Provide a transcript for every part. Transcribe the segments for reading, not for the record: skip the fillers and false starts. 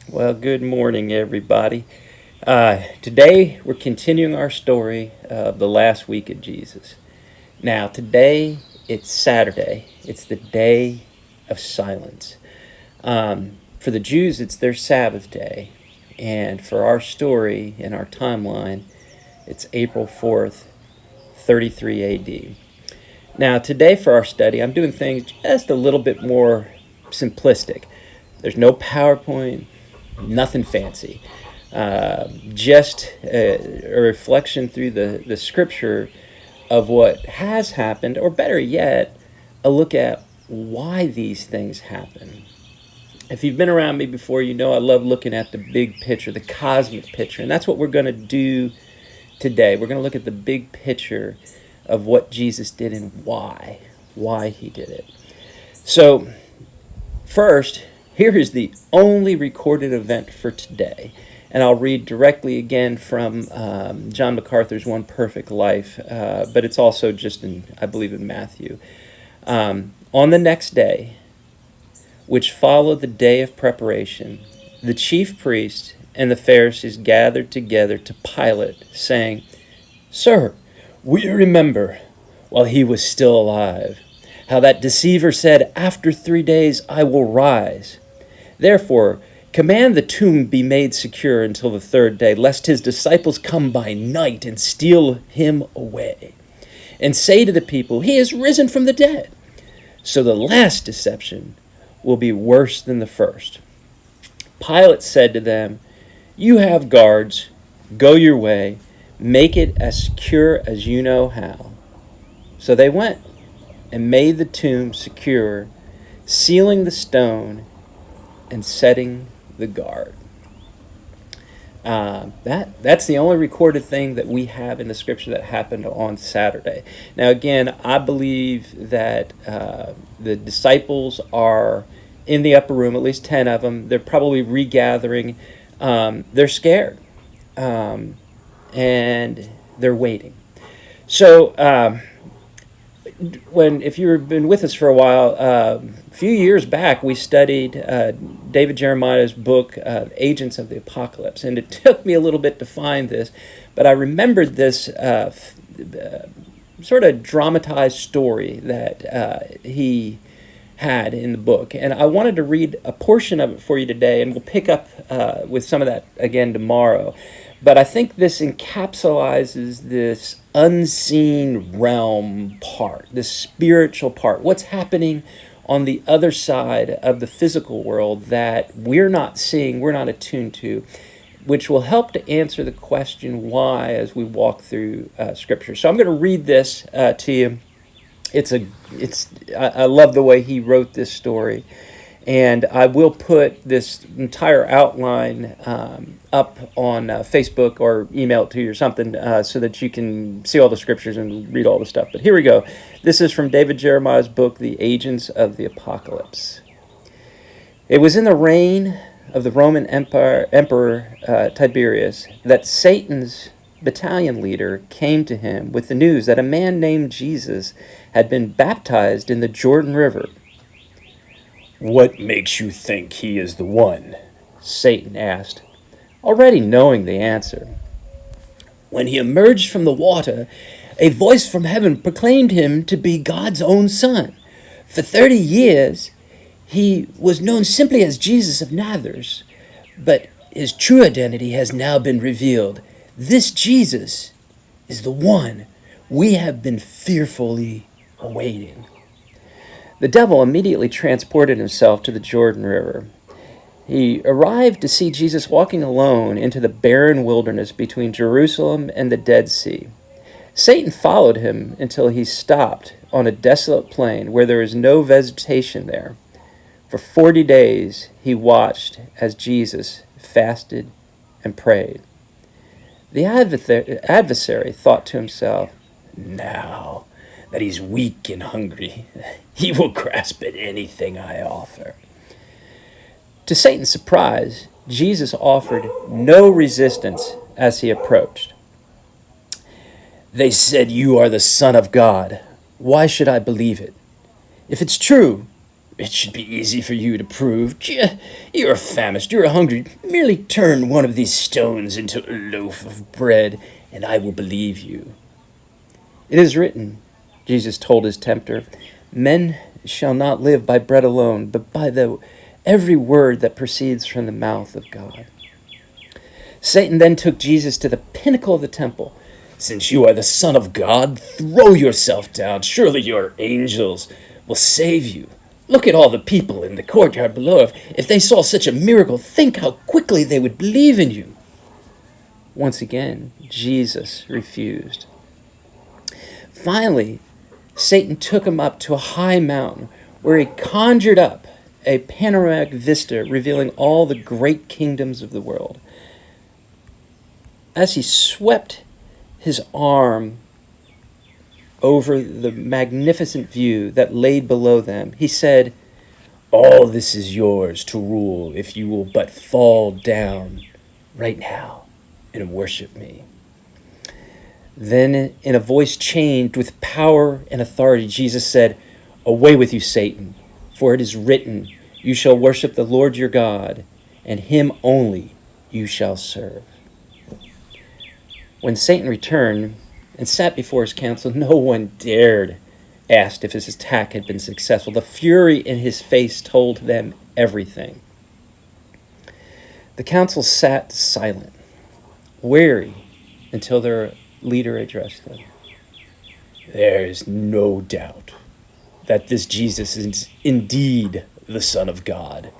Well, good morning, everybody. Today, we're continuing our story of the last week of Jesus. Now, today, it's Saturday. It's the day of silence. For the Jews, it's their Sabbath day. And for our story and our timeline, it's April 4th, 33 AD. Now, today, for our study, I'm doing things just a little bit more simplistic. There's no PowerPoint, nothing fancy. Just a reflection through the scripture of what has happened, or better yet, a look at why these things happen. If you've been around me before, you know I love looking at the big picture, the cosmic picture, and that's what we're going to do today. We're going to look at the big picture of what Jesus did and why he did it. So, first, here is the only recorded event for today. And I'll read directly again from John MacArthur's One Perfect Life, but it's also just I believe, in Matthew. On the next day, which followed the day of preparation, the chief priests and the Pharisees gathered together to Pilate, saying, "Sir, we remember, while he was still alive, how that deceiver said, 'After 3 days I will rise.' Therefore, command the tomb be made secure until the third day, lest his disciples come by night and steal him away, and say to the people, 'He is risen from the dead.' So the last deception will be worse than the first." Pilate said to them, "You have guards. Go your way. Make it as secure as you know how." So they went and made the tomb secure, sealing the stone and setting the guard. That's the only recorded thing that we have in the scripture that happened on Saturday. Now, again, I believe that the disciples are in the upper room, at least 10 of them. They're probably regathering. They're scared, and they're waiting. So, if you've been with us for a while, a few years back, we studied David Jeremiah's book, Agents of the Apocalypse. And it took me a little bit to find this, but I remembered this sort of dramatized story that he had in the book. And I wanted to read a portion of it for you today, and we'll pick up with some of that again tomorrow. But I think this encapsulates this unseen realm part, this spiritual part, what's happening on the other side of the physical world that we're not seeing, we're not attuned to, which will help to answer the question why as we walk through Scripture. So I'm going to read this to you. I love the way he wrote this story. And I will put this entire outline up on Facebook, or email it to you or something, so that you can see all the scriptures and read all the stuff. But here we go. This is from David Jeremiah's book, The Agents of the Apocalypse. It was in the reign of the Roman Emperor Tiberius that Satan's battalion leader came to him with the news that a man named Jesus had been baptized in the Jordan River. "What makes you think he is the one?" Satan asked, already knowing the answer. "When he emerged from the water, a voice from heaven proclaimed him to be God's own son. For 30 years, he was known simply as Jesus of Nazareth, but his true identity has now been revealed. This Jesus is the one we have been fearfully awaiting." The devil immediately transported himself to the Jordan River. He arrived to see Jesus walking alone into the barren wilderness between Jerusalem and the Dead Sea. Satan followed him until he stopped on a desolate plain where there is no vegetation there. For 40 days he watched as Jesus fasted and prayed. The adversary thought to himself, "Now that he's weak and hungry, he will grasp at anything I offer." To Satan's surprise, Jesus offered no resistance as he approached. "They said you are the Son of God. Why should I believe it? If it's true, It should be easy for you to prove. You're famished, you're hungry. Merely turn one of these stones into a loaf of bread, and I will believe you. It is written, Jesus told his tempter, men shall not live by bread alone, but by every word that proceeds from the mouth of God. Satan then took Jesus to the pinnacle of the temple. Since you are the Son of God, throw yourself down. Surely your angels will save you. Look at all the people in the courtyard below. If they saw such a miracle, think how quickly they would believe in you. Once again, Jesus refused. Finally, Satan took him up to a high mountain where he conjured up a panoramic vista revealing all the great kingdoms of the world. As he swept his arm over the magnificent view that laid below them, he said, all this is yours to rule if you will but fall down right now and worship me. Then, in a voice changed with power and authority, Jesus said, away with you, Satan, for it is written, you shall worship the Lord your God, and him only you shall serve. When Satan returned and sat before his council, no one dared ask if his attack had been successful. The fury in his face told them everything. The council sat silent, wary, until their leader addressed them. There is no doubt that this Jesus is indeed the Son of God.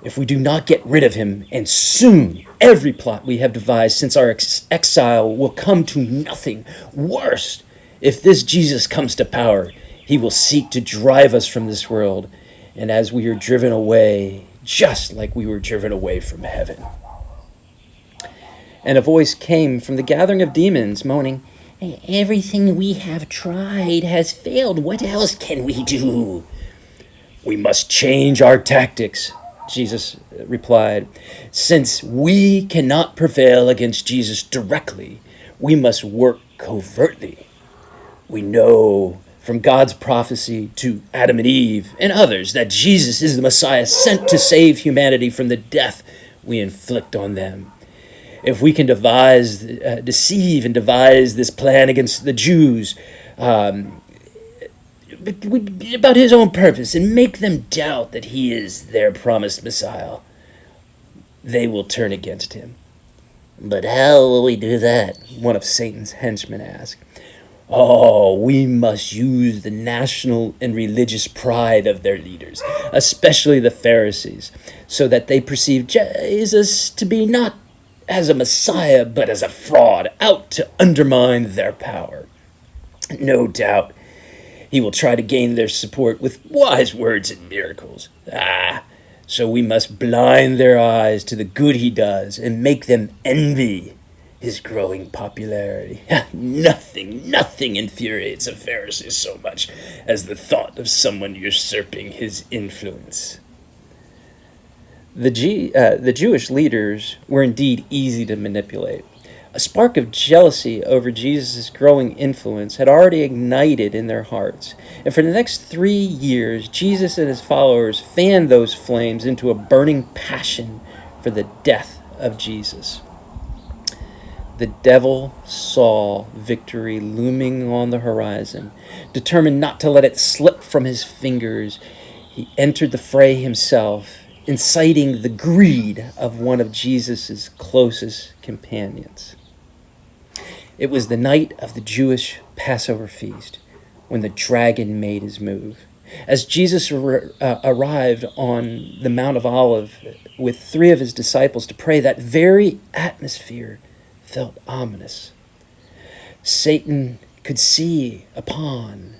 If we do not get rid of him, and soon, every plot we have devised since our exile will come to nothing. Worse, if this Jesus comes to power, he will seek to drive us from this world, and as we are driven away, just like we were driven away from heaven. And a voice came from the gathering of demons, moaning, everything we have tried has failed. What else can we do? We must change our tactics, Jesus replied. Since we cannot prevail against Jesus directly, we must work covertly. We know from God's prophecy to Adam and Eve and others that Jesus is the Messiah sent to save humanity from the death we inflict on them. If we can deceive and devise this plan against the Jews about his own purpose and make them doubt that he is their promised Messiah, they will turn against him. But how will we do that? One of Satan's henchmen asked. Oh, we must use the national and religious pride of their leaders, especially the Pharisees, so that they perceive Jesus to be not as a Messiah, but as a fraud, out to undermine their power. No doubt, he will try to gain their support with wise words and miracles. So we must blind their eyes to the good he does and make them envy his growing popularity. Nothing infuriates a Pharisee so much as the thought of someone usurping his influence. The Jewish leaders were indeed easy to manipulate. A spark of jealousy over Jesus' growing influence had already ignited in their hearts. And for the next 3 years, Jesus and his followers fanned those flames into a burning passion for the death of Jesus. The devil saw victory looming on the horizon. Determined not to let it slip from his fingers, he entered the fray himself, inciting the greed of one of Jesus' closest companions. It was the night of the Jewish Passover feast when the dragon made his move. As Jesus arrived on the Mount of Olives with 3 of his disciples to pray, that very atmosphere felt ominous. Satan could see upon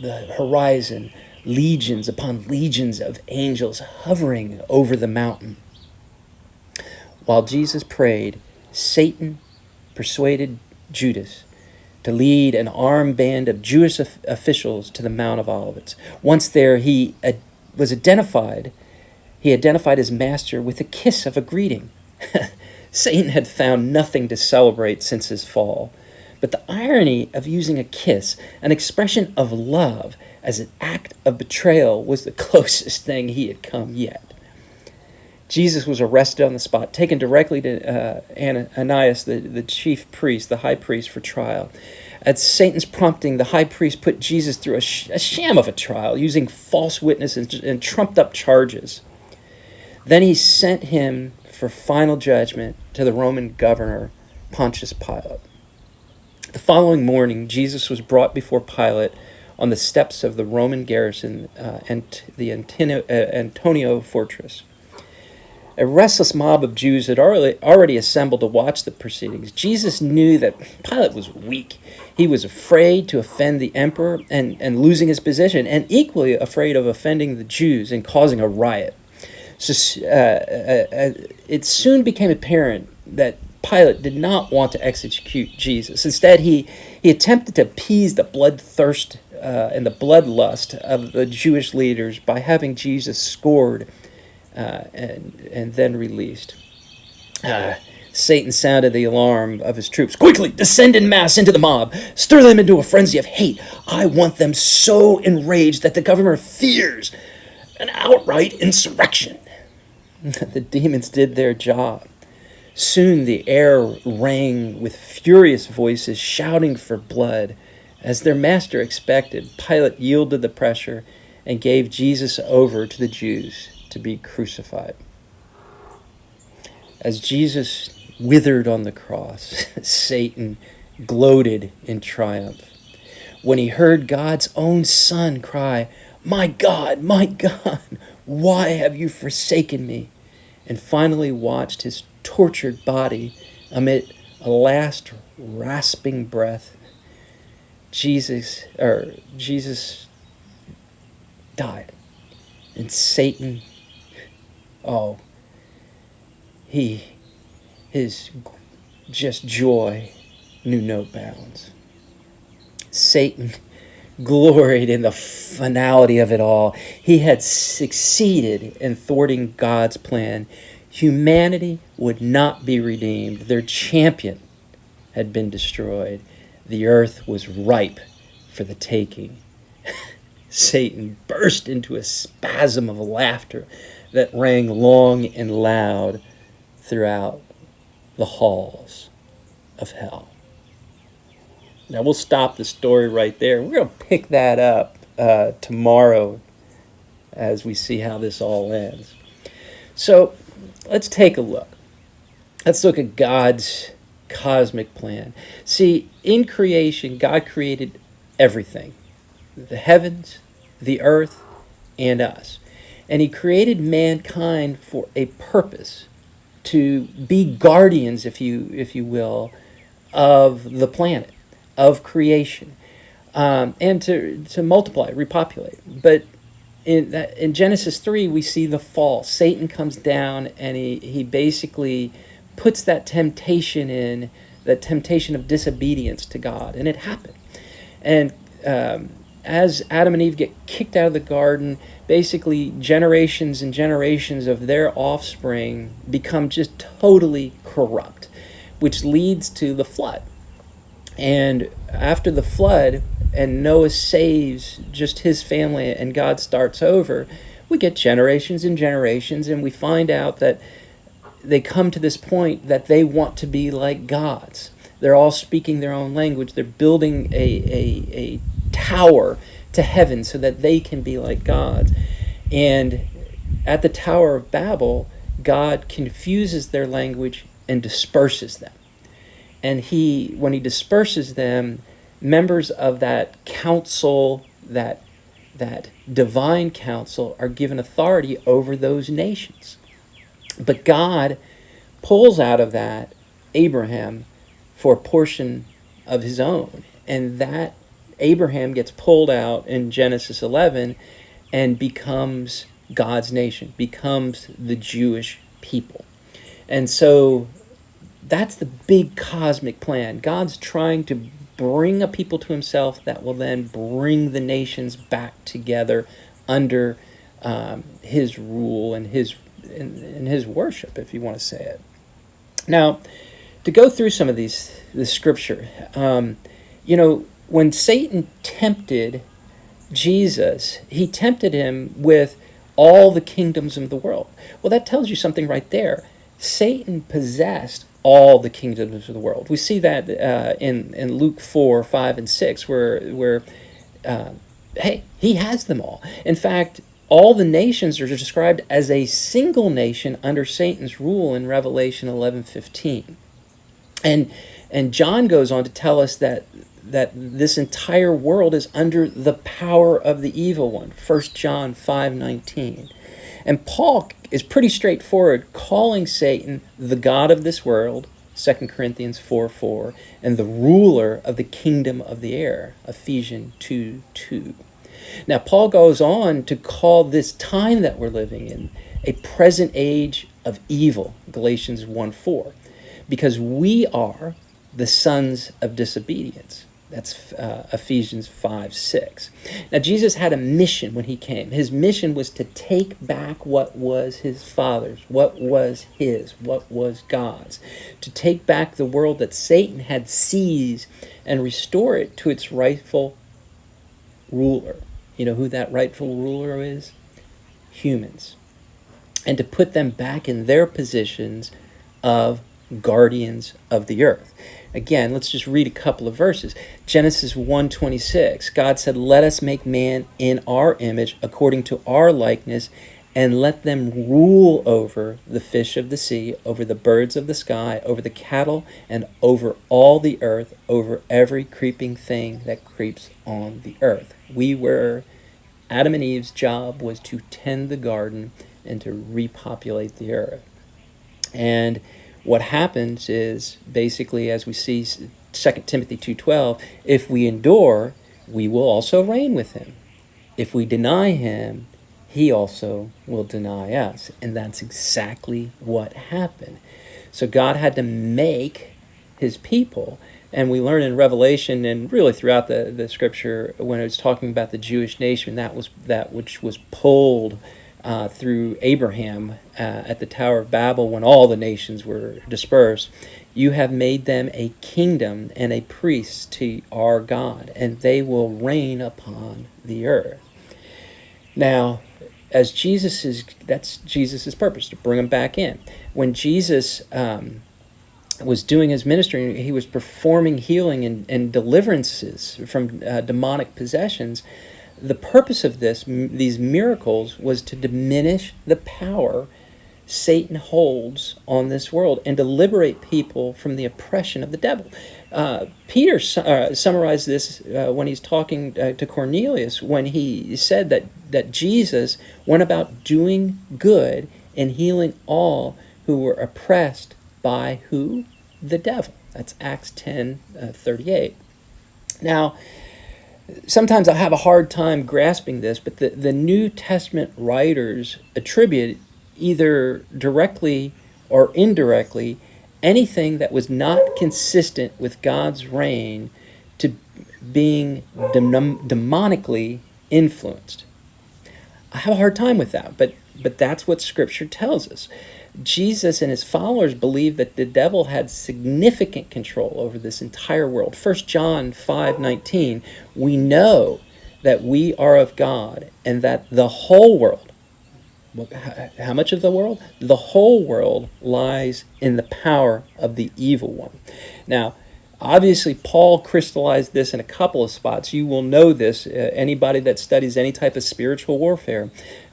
the horizon legions upon legions of angels hovering over the mountain. While Jesus prayed, Satan persuaded Judas to lead an armed band of Jewish officials to the Mount of Olives. Once there, he identified his master with a kiss of a greeting. Satan had found nothing to celebrate since his fall, But the irony of using a kiss, an expression of love, as an act of betrayal was the closest thing he had come yet. Jesus was arrested on the spot, taken directly to Ananias, the chief priest, the high priest, for trial. At Satan's prompting, the high priest put Jesus through a sham of a trial, using false witnesses and trumped-up charges. Then he sent him for final judgment to the Roman governor, Pontius Pilate. The following morning, Jesus was brought before Pilate on the steps of the Roman garrison and the Antonio fortress. A restless mob of Jews had already assembled to watch the proceedings. Jesus knew that Pilate was weak. He was afraid to offend the emperor and losing his position, and equally afraid of offending the Jews and causing a riot. So it soon became apparent that Pilate did not want to execute Jesus. Instead, he attempted to appease the bloodthirst and the bloodlust of the Jewish leaders by having Jesus scored and then released. Satan sounded the alarm of his troops. Quickly, descend in mass into the mob. Stir them into a frenzy of hate. I want them so enraged that the governor fears an outright insurrection. The demons did their job. Soon the air rang with furious voices shouting for blood. As their master expected, Pilate yielded the pressure and gave Jesus over to the Jews to be crucified. As Jesus withered on the cross, Satan gloated in triumph. When he heard God's own Son cry, my God, why have you forsaken me?" and finally watched his tortured body emit a last rasping breath, Jesus died. And Satan, his just joy knew no bounds. Satan gloried in the finality of it all. He had succeeded in thwarting God's plan. Humanity would not be redeemed. Their champion had been destroyed. The earth was ripe for the taking. Satan burst into a spasm of laughter that rang long and loud throughout the halls of hell. Now we'll stop the story right there. We're going to pick that up tomorrow as we see how this all ends. So let's take a look. Let's look at God's cosmic plan. See, in creation, God created everything. The heavens, the earth, and us. And he created mankind for a purpose, to be guardians, if you will, of the planet, of creation, and to multiply, repopulate. But in Genesis 3, we see the fall. Satan comes down and he basically puts that temptation of disobedience to God, and it happened. And as Adam and Eve get kicked out of the garden, basically generations and generations of their offspring become just totally corrupt, which leads to the flood. And after the flood, and Noah saves just his family and God starts over, we get generations and generations, and we find out that they come to this point that they want to be like gods. They're all speaking their own language. They're building a tower to heaven so that they can be like gods. And at the Tower of Babel, God confuses their language and disperses them. And when he disperses them, members of that council, that divine council, are given authority over those nations. But God pulls out of that Abraham for a portion of his own. And that Abraham gets pulled out in Genesis 11 and becomes God's nation, becomes the Jewish people. And so that's the big cosmic plan. God's trying to bring a people to himself that will then bring the nations back together under his rule and his worship, if you want to say it. Now, to go through some of this scripture. When Satan tempted Jesus, he tempted him with all the kingdoms of the world. Well, that tells you something right there. Satan possessed all the kingdoms of the world. We see that in Luke 4, 5, and 6, where hey, he has them all. In fact, all the nations are described as a single nation under Satan's rule in Revelation 11:15. And John goes on to tell us that this entire world is under the power of the evil one, 1 John 5:19. And Paul is pretty straightforward, calling Satan the god of this world, 2 Corinthians 4:4, and the ruler of the kingdom of the air, Ephesians 2:2. Now, Paul goes on to call this time that we're living in a present age of evil, Galatians 1:4, because we are the sons of disobedience. That's Ephesians 5:6. Now, Jesus had a mission when he came. His mission was to take back what was his Father's, what was his, what was God's, to take back the world that Satan had seized and restore it to its rightful ruler. You know who that rightful ruler is? Humans. And to put them back in their positions of guardians of the earth. Again, let's just read a couple of verses. Genesis 1:26, God said, "Let us make man in our image, according to our likeness, and let them rule over the fish of the sea, over the birds of the sky, over the cattle, and over all the earth, over every creeping thing that creeps on the earth." Adam and Eve's job was to tend the garden and to repopulate the earth. And what happens is, basically, as we see 2 Timothy 2:12, if we endure, we will also reign with him. If we deny him, he also will deny us. And that's exactly what happened. So God had to make his people. And we learn in Revelation, and really throughout the scripture, when it was talking about the Jewish nation, that which was pulled through Abraham at the Tower of Babel when all the nations were dispersed. You have made them a kingdom and a priest to our God, and they will reign upon the earth. Now, that's Jesus' purpose, to bring them back in. When Jesus was doing his ministry, he was performing healing and deliverances from demonic possessions. The purpose of these miracles was to diminish the power Satan holds on this world and to liberate people from the oppression of the devil. Peter summarized this when he's talking to Cornelius, when he said that Jesus went about doing good and healing all who were oppressed by who? The devil. That's Acts 10:38. Now, sometimes I have a hard time grasping this, but the New Testament writers attribute, either directly or indirectly, anything that was not consistent with God's reign to being demonically influenced. I have a hard time with that, but that's what Scripture tells us. Jesus and his followers believed that the devil had significant control over this entire world. 1 John 5:19, we know that we are of God and that the whole world, how much of the world? The whole world lies in the power of the evil one. Now, obviously, Paul crystallized this in a couple of spots. You will know this, anybody that studies any type of spiritual warfare.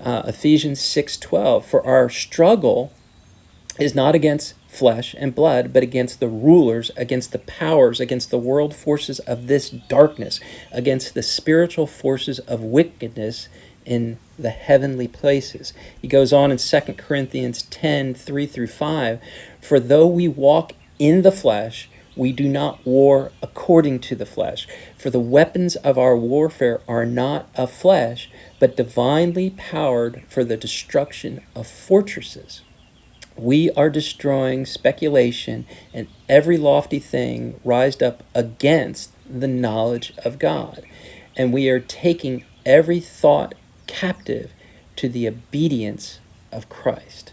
Ephesians 6:12, for our struggle is not against flesh and blood, but against the rulers, against the powers, against the world forces of this darkness, against the spiritual forces of wickedness in the heavenly places. He goes on in 2 Corinthians 10:3-5, for though we walk in the flesh, we do not war according to the flesh. For the weapons of our warfare are not of flesh, but divinely powered for the destruction of fortresses. We are destroying speculation and every lofty thing rised up against the knowledge of God. And we are taking every thought captive to the obedience of Christ.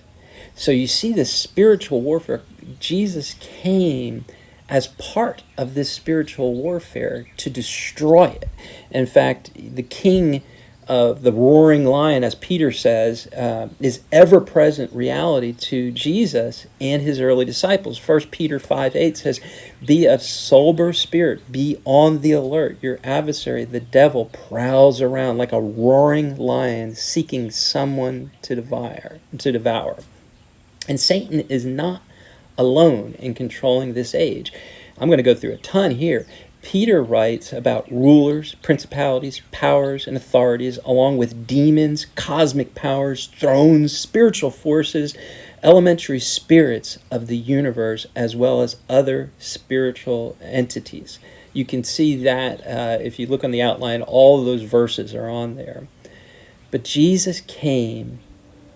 So you see this spiritual warfare Jesus came as part of this spiritual warfare to destroy it. In fact, the king of the roaring lion, as Peter says, is ever-present reality to Jesus and his early disciples. 1 Peter 5:8 says, "Be of sober spirit, be on the alert. Your adversary, the devil, prowls around like a roaring lion, seeking someone to devour." And Satan is not alone in controlling this age. I'm going to go through a ton here. Peter writes about rulers, principalities, powers, and authorities, along with demons, cosmic powers, thrones, spiritual forces, elementary spirits of the universe, as well as other spiritual entities. You can see that if you look on the outline, all of those verses are on there. But Jesus came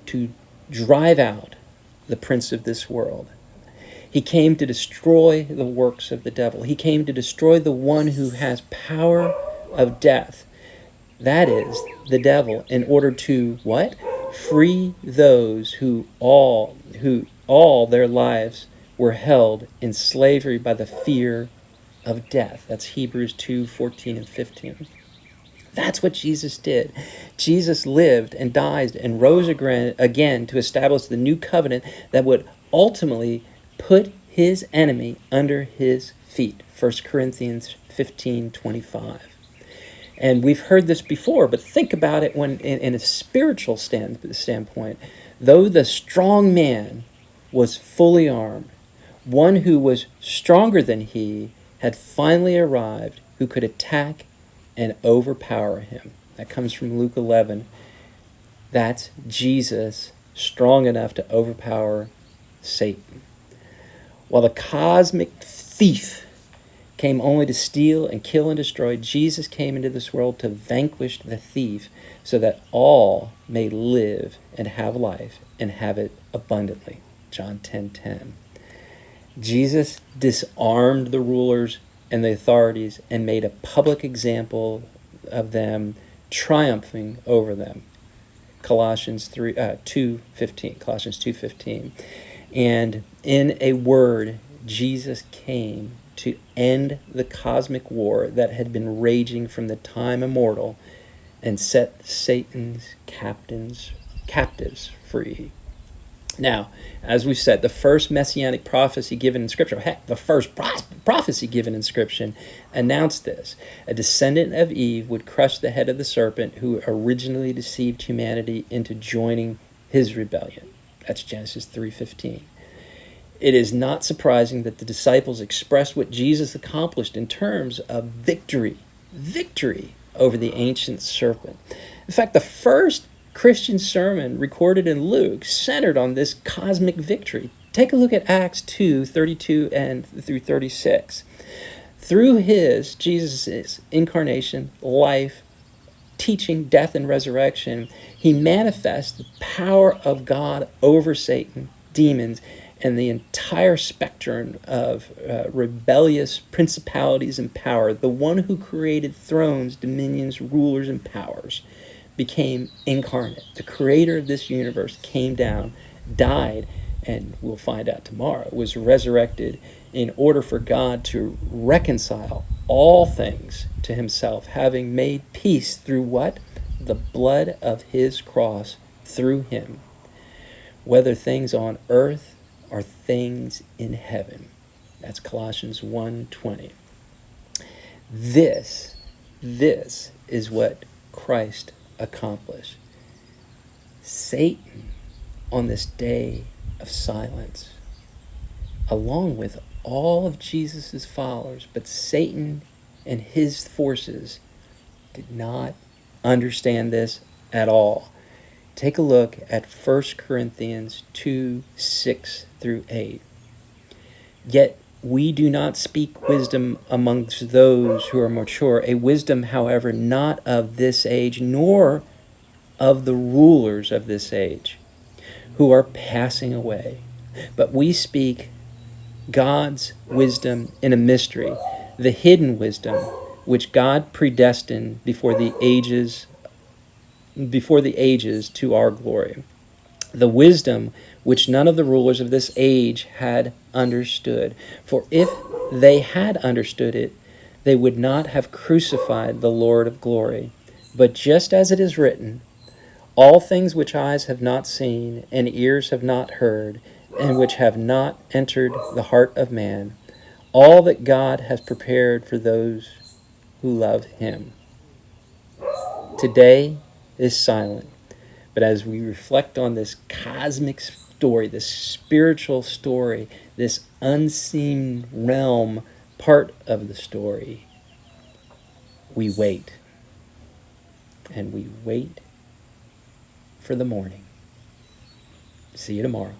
to drive out the prince of this world. He came to destroy the works of the devil. He came to destroy the one who has power of death. That is, the devil, in order to what? Free those who all their lives were held in slavery by the fear of death. That's Hebrews 2:14 and 15. That's what Jesus did. Jesus lived and died and rose again to establish the new covenant that would ultimately put his enemy under his feet. 1 Corinthians 15:25. And we've heard this before, but think about it when in a spiritual standpoint. Though the strong man was fully armed, one who was stronger than he had finally arrived who could attack and overpower him. That comes from Luke 11. That's Jesus strong enough to overpower Satan. While the cosmic thief came only to steal and kill and destroy, Jesus came into this world to vanquish the thief so that all may live and have life and have it abundantly. John 10:10. Jesus disarmed the rulers and the authorities and made a public example of them, triumphing over them. Colossians 2:15. And in a word, Jesus came to end the cosmic war that had been raging from the time immortal and set Satan's captives free. Now, as we've said, the first messianic prophecy given in Scripture, the first prophecy given in Scripture announced this. A descendant of Eve would crush the head of the serpent who originally deceived humanity into joining his rebellion. That's Genesis 3:15. It is not surprising that the disciples expressed what Jesus accomplished in terms of victory over the ancient serpent. In fact, the first Christian sermon recorded in Luke centered on this cosmic victory. Take a look at Acts 2:32 and through 36. Through Jesus' incarnation, life, teaching, death, and resurrection, he manifests the power of God over Satan, demons, and the entire spectrum of rebellious principalities and power. The one who created thrones, dominions, rulers, and powers became incarnate. The creator of this universe came down, died, and we'll find out tomorrow, was resurrected in order for God to reconcile all things to himself, having made peace through what? The blood of his cross through him, whether things on earth or things in heaven. That's Colossians 1:20. This is what Christ accomplished. Satan, on this day of silence, along with all of Jesus' followers, but Satan and his forces did not understand this at all. Take a look at 1 Corinthians 2:6 through 8. Yet we do not speak wisdom amongst those who are mature, a wisdom, however, not of this age, nor of the rulers of this age, who are passing away. But we speak God's wisdom in a mystery, the hidden wisdom, which God predestined before the ages to our glory. the wisdom which none of the rulers of this age had understood. For if they had understood it, they would not have crucified the Lord of glory. But just as it is written, all things which eyes have not seen, and ears have not heard, and which have not entered the heart of man, all that God has prepared for those who love him. Today is silent, but as we reflect on this cosmic story, this spiritual story, this unseen realm part of the story, we wait. And we wait for the morning. See you tomorrow.